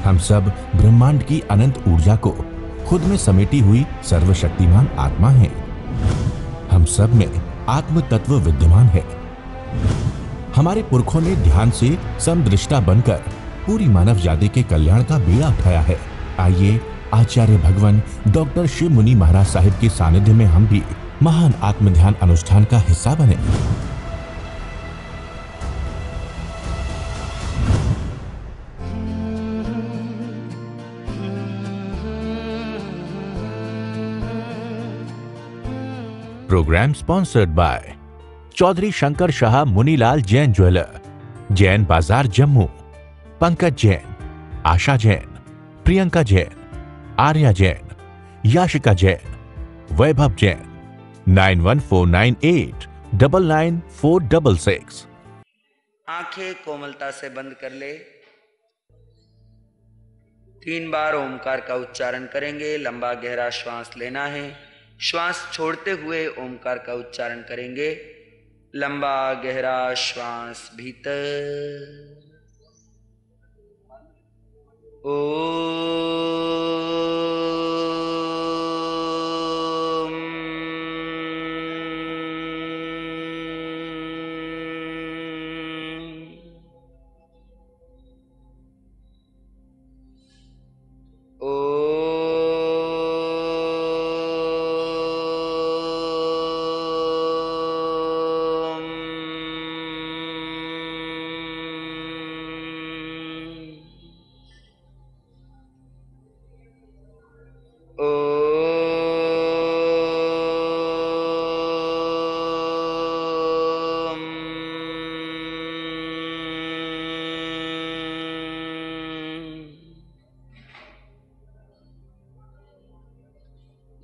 हम सब ब्रह्मांड की अनंत ऊर्जा को खुद में समेटी हुई सर्वशक्तिमान आत्मा हैं। हम सब में आत्म तत्व विद्यमान है। हमारे पुरखों ने ध्यान से समदृष्टा बनकर पूरी मानव जाति के कल्याण का बीड़ा उठाया है। आइए आचार्य भगवान डॉक्टर शिव मुनि महाराज साहिब के सानिध्य में हम भी महान आत्म ध्यान अनुष्ठान का हिस्सा बने। Programme sponsored by Chaudhary Shankar Shah Munilal Jain jeweller, Jain Bazaar Jammu, Pankaj Jain, आशा जैन, प्रियंका जैन, आर्या जैन, याशिका जैन, वैभव जैन। 9149899466। आंखें कोमलता से बंद कर ले। 3 बार ओमकार का उच्चारण करेंगे। लंबा गहरा श्वास लेना है। श्वास छोड़ते हुए ओमकार का उच्चारण करेंगे। लंबा गहरा श्वास भीतर।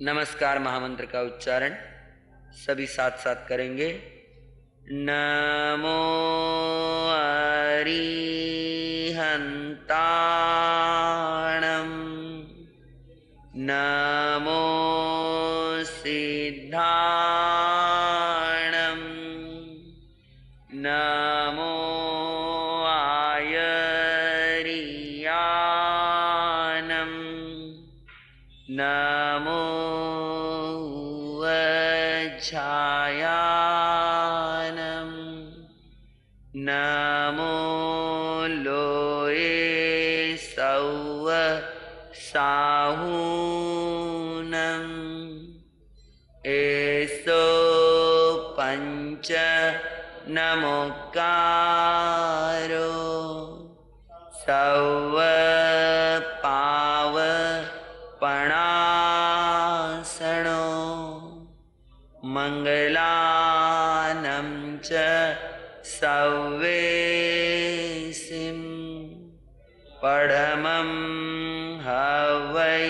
नमस्कार महामंत्र का उच्चारण सभी साथ साथ करेंगे। नमो अरिहंताणं, नमो सिद्धाणं, नमो आयर्यानं, नमो वज्झायानं, नमो लोये सौव साहूनं, एसो पंच नमोकारो सौव पाव पणासनो मंगलानं च सव्वेसिं पढमं हवै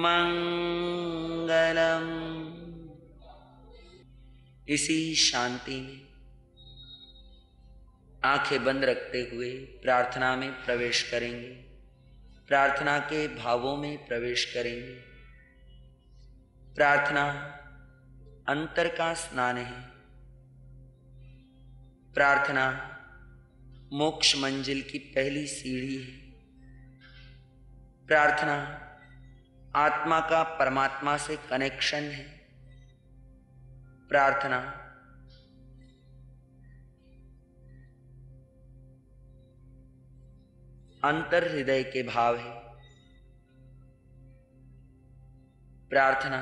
मंगलम्। इसी शांति में आंखें बंद रखते हुए प्रार्थना में प्रवेश करेंगे। प्रार्थना के भावों में प्रवेश करेंगे। प्रार्थना अंतर का स्नान है। प्रार्थना मोक्ष मंजिल की पहली सीढ़ी है। प्रार्थना आत्मा का परमात्मा से कनेक्शन है। प्रार्थना अंतर हृदय के भाव है। प्रार्थना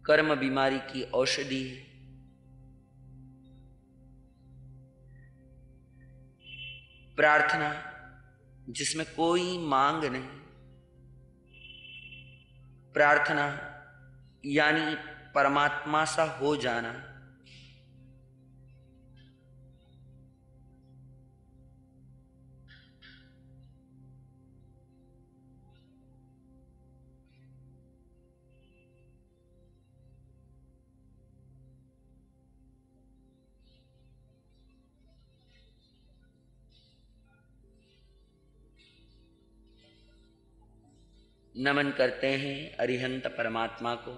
कर्म बीमारी की औषधि है। प्रार्थना जिसमें कोई मांग नहीं। प्रार्थना यानी परमात्मा सा हो जाना। नमन करते हैं अरिहंत परमात्मा को।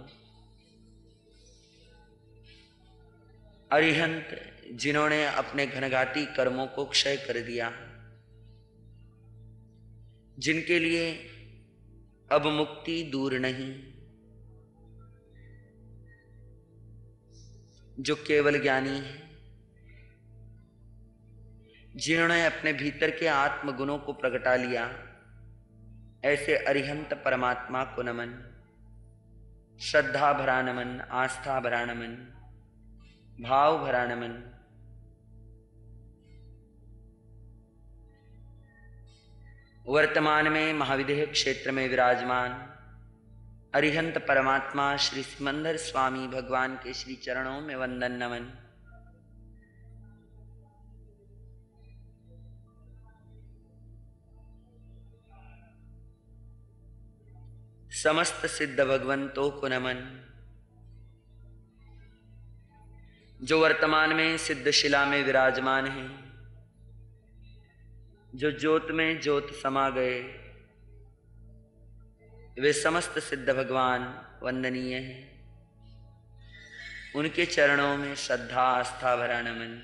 अरिहंत जिन्होंने अपने घनघाती कर्मों को क्षय कर दिया। जिनके लिए अब मुक्ति दूर नहीं, जो केवल ज्ञानी है, जिन्होंने अपने भीतर के आत्म गुणों को प्रगटा लिया, ऐसे अरिहंत परमात्मा को नमन। श्रद्धा भरा नमन, आस्था भरा नमन, भाव भरा नमन। वर्तमान में महाविदेह क्षेत्र में विराजमान अरिहंत परमात्मा श्री सिमंदर स्वामी भगवान के श्री चरणों में वंदन नमन। समस्त सिद्ध भगवंतों को नमन, जो वर्तमान में सिद्ध शिला में विराजमान हैं, जो ज्योत में ज्योत समा गए, वे समस्त सिद्ध भगवान वंदनीय हैं। उनके चरणों में श्रद्धा आस्था भरा नमन।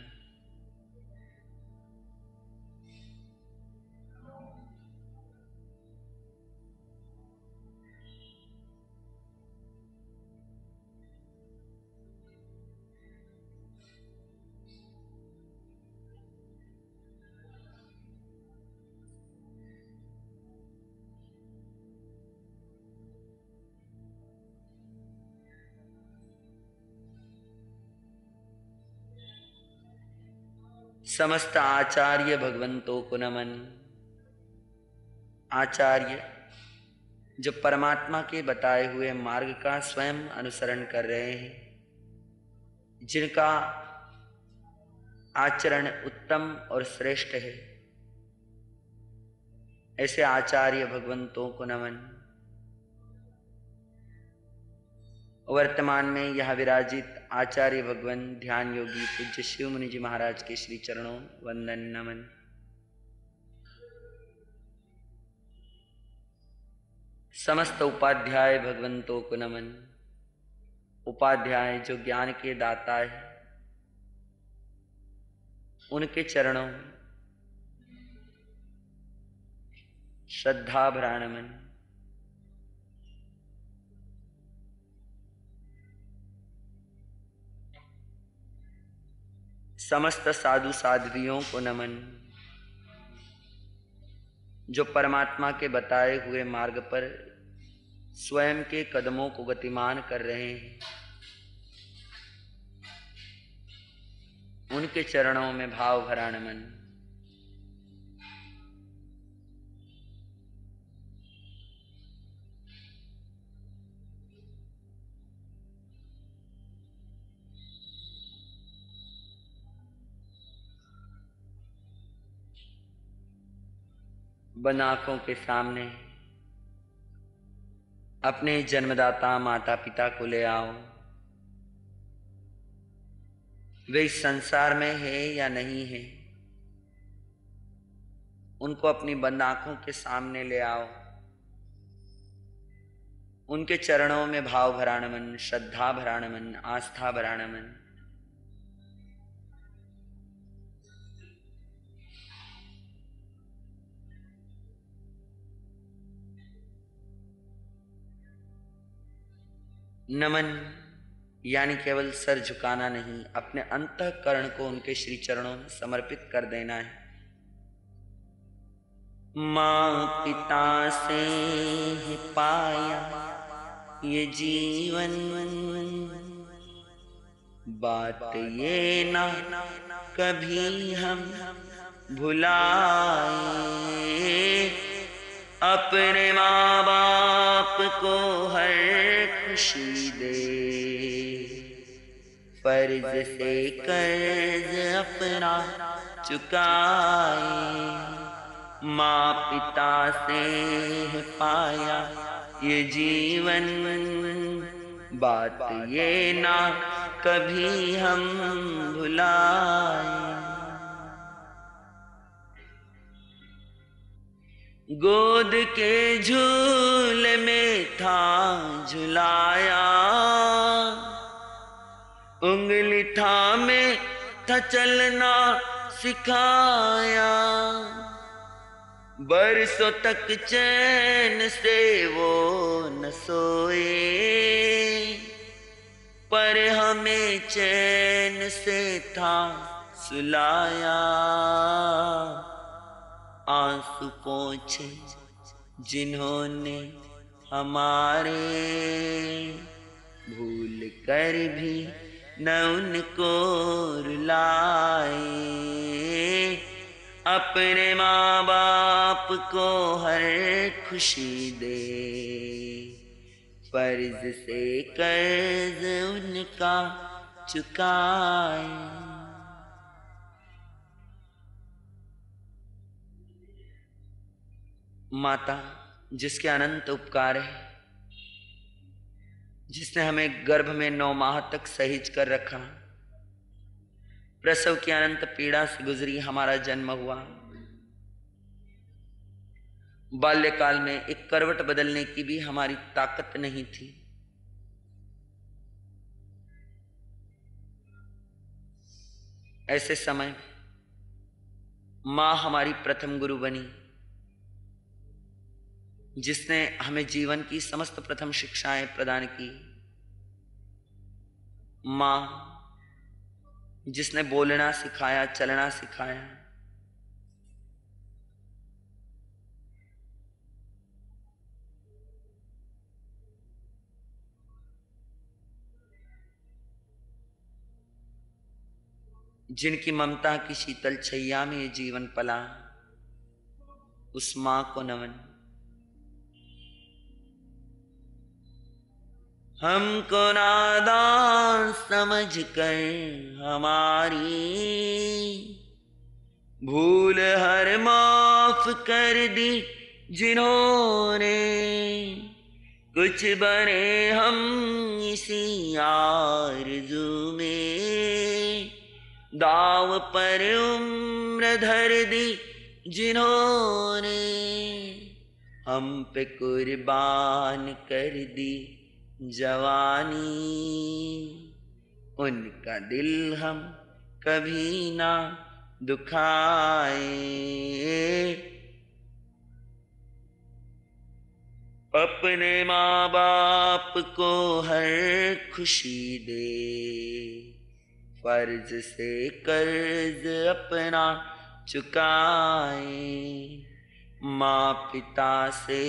समस्त आचार्य भगवंतों को नमन। आचार्य जो परमात्मा के बताए हुए मार्ग का स्वयं अनुसरण कर रहे हैं, जिनका आचरण उत्तम और श्रेष्ठ है, ऐसे आचार्य भगवंतों को नमन। वर्तमान में यह विराजित आचार्य भगवान ध्यान योगी पूज्य शिव मुनि जी महाराज के श्री चरणों वंदन नमन। समस्त उपाध्याय भगवंतों को नमन। उपाध्याय जो ज्ञान के दाता है, उनके चरणों में श्रद्धा भरा नमन। समस्त साधु साध्वियों को नमन, जो परमात्मा के बताए हुए मार्ग पर स्वयं के कदमों को गतिमान कर रहे हैं, उनके चरणों में भाव भरा नमन। बंद आंखों के सामने अपने जन्मदाता माता पिता को ले आओ। वे इस संसार में है या नहीं है, उनको अपनी बंद आंखों के सामने ले आओ। उनके चरणों में भाव भरा नमन, श्रद्धा भरा नमन, आस्था भरा नमन। नमन यानी केवल सर झुकाना नहीं, अपने अंतःकरण को उनके श्री चरणों में समर्पित कर देना है। माँ पिता से है पाया ये जीवन, बात ये ना कभी हम भुलाए। अपने माँ बाप को हर खुशी दे, फर्ज से कर्ज अपना चुकाए। माँ पिता से पाया ये जीवन, बात ये ना कभी हम भुलाए। गोद के झूले में था झुलाया, उंगली थामे था चलना सिखाया। बरसों तक चैन से वो न सोए, पर हमें चैन से था सुलाया। आंसू पोंछे जिन्होंने हमारे, भूल कर भी न उनको रुलाए। अपने माँ बाप को हर खुशी दे, फर्ज से कर्ज उनका चुकाए। माता जिसके अनंत उपकार है, जिसने हमें गर्भ में 9 माह तक सहेज कर रखा, प्रसव की अनंत पीड़ा से गुजरी हमारा जन्म हुआ, बाल्यकाल में एक करवट बदलने की भी हमारी ताकत नहीं थी। ऐसे समय मां हमारी प्रथम गुरु बनी, जिसने हमें जीवन की समस्त प्रथम शिक्षाएं प्रदान की। मां जिसने बोलना सिखाया, चलना सिखाया। जिनकी ममता की शीतल छैया में ये जीवन पला, उस मां को नमन। हमको नादान समझ कर हमारी भूल हर माफ कर दी जिन्होंने, कुछ बने हम इसी आरज़ू में, दाव पर उम्र धर दी जिन्होंने, हम पे कुर्बान कर दी जवानी। उनका दिल हम कभी ना दुखाए। अपने माँ बाप को हर खुशी दे, फर्ज से कर्ज अपना चुकाए। माँ पिता से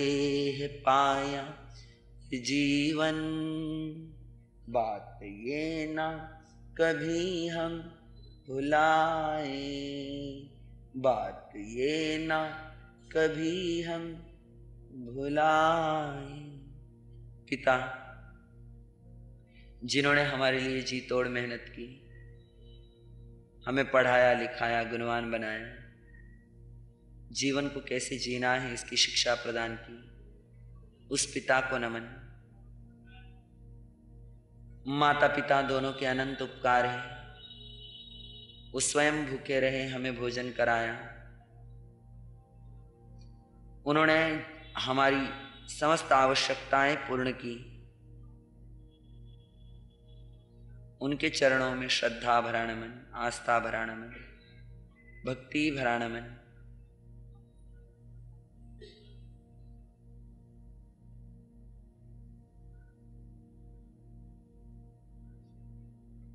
है पाया जीवन, बात ये ना कभी हम भुलाए, बात ये ना कभी हम भुलाए। पिता जिन्होंने हमारे लिए जी तोड़ मेहनत की, हमें पढ़ाया लिखाया, गुणवान बनाया, जीवन को कैसे जीना है इसकी शिक्षा प्रदान की, उस पिता को नमन। माता पिता दोनों के अनंत उपकार है। वो स्वयं भूखे रहे, हमें भोजन कराया। उन्होंने हमारी समस्त आवश्यकताएं पूर्ण की। उनके चरणों में श्रद्धा भरा नमन, आस्था भरा नमन, भक्ति भरा नमन।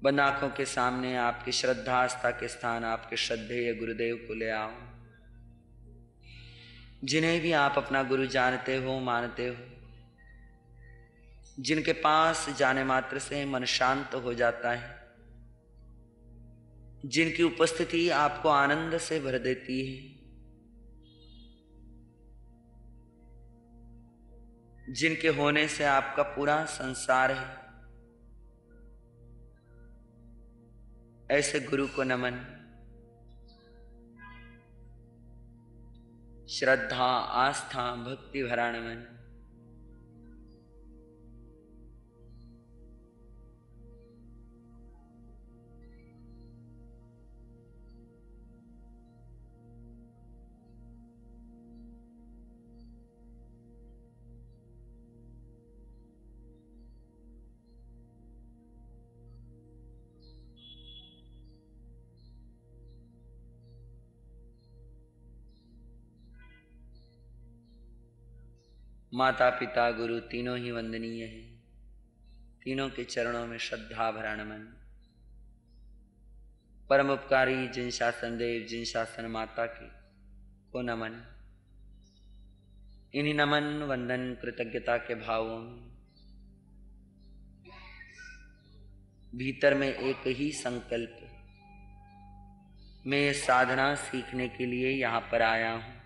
बंद आंखों के सामने आपकी श्रद्धा आस्था के स्थान आपके श्रद्धेय गुरुदेव को ले आओ, जिन्हें भी आप अपना गुरु जानते हो, मानते हो, जिनके पास जाने मात्र से मन शांत हो जाता है, जिनकी उपस्थिति आपको आनंद से भर देती है, जिनके होने से आपका पूरा संसार है, ऐसे गुरु को नमन। श्रद्धा आस्था भक्ति भरा नमन। माता पिता गुरु तीनों ही वंदनीय हैं। तीनों के चरणों में श्रद्धा भरा नमन। परम उपकारी जिन शासन देव जिन शासन माता की को नमन। इन्हीं नमन वंदन कृतज्ञता के भावों में भीतर में एक ही संकल्प, मैं साधना सीखने के लिए यहां पर आया हूं।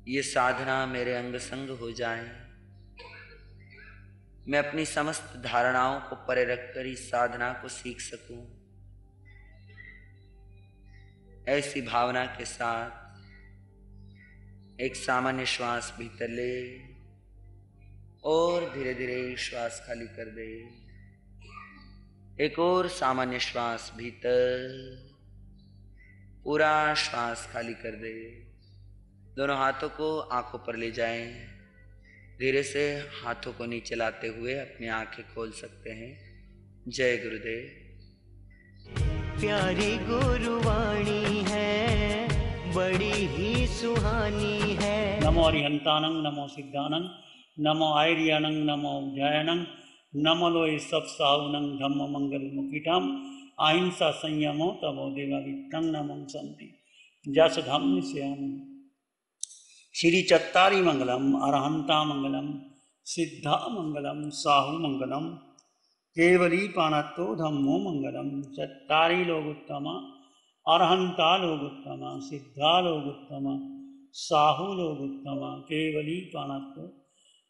ये साधना मेरे अंग संग हो जाए, मैं अपनी समस्त धारणाओं को परे रखकर इस साधना को सीख सकूं। ऐसी भावना के साथ एक सामान्य श्वास भीतर ले और धीरे धीरे श्वास खाली कर दे। एक और सामान्य श्वास भीतर, पूरा श्वास खाली कर दे। दोनों हाथों को आंखों पर ले जाएं। धीरे से हाथों को नीचे लाते हुए अपनी आंखें खोल सकते हैं। जय गुरुदेव। प्यारी गुरुवाणी है, बड़ी ही सुहानी है। नमो अरिहंतानं नमो सिद्धानं नमो आर्यानं नमो जयानं नमो लोय सब साहुनं धम्म मंगल मुकिटम अहिंसा संयमो तमो देवावितं नमो संति जस धम्म श्याम। श्री चत्तारी मंगलम अरहंता मंगलम सिद्धा मंगलम साहु मंगलम केवली पाणत्तो धम्मो मंगलम। चत्तारी लोगोत्तम अरहंता लोगोत्तम सिद्धा लोगोत्तम साहु लोगोत्तम केवली पाणत्तो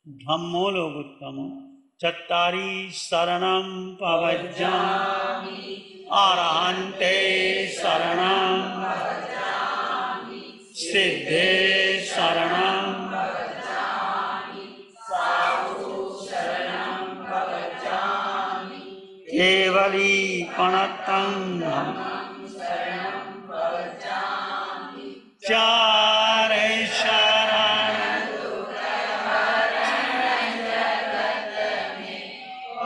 धम्मो लोगोत्तम। चत्तारी शरणं पवज्जामि अरहन्ते शरणं पवज्जामि सिद्धे शरणं पवज्जामि साधु शरणं पवज्जामि केवली पणतं धम्मं शरणं पवज्जामि। चार शरण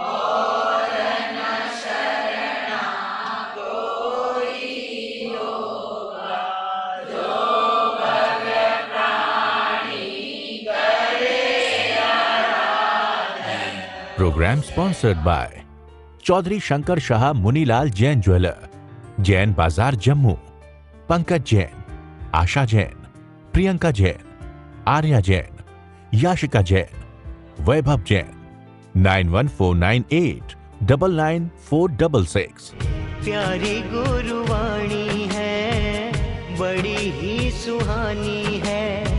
और न शरणा कोई होगा, जो programme sponsored by Chaudhary Shankar Shah Munilal Jain jeweller, Jain Bazaar Jammu, Pankaj Jain, आशा जैन, प्रियंका जैन, आर्या जैन, याशिका जैन, वैभव जैन। 9149899466। प्यारी गुरुवाणी है, बड़ी ही सुहानी है।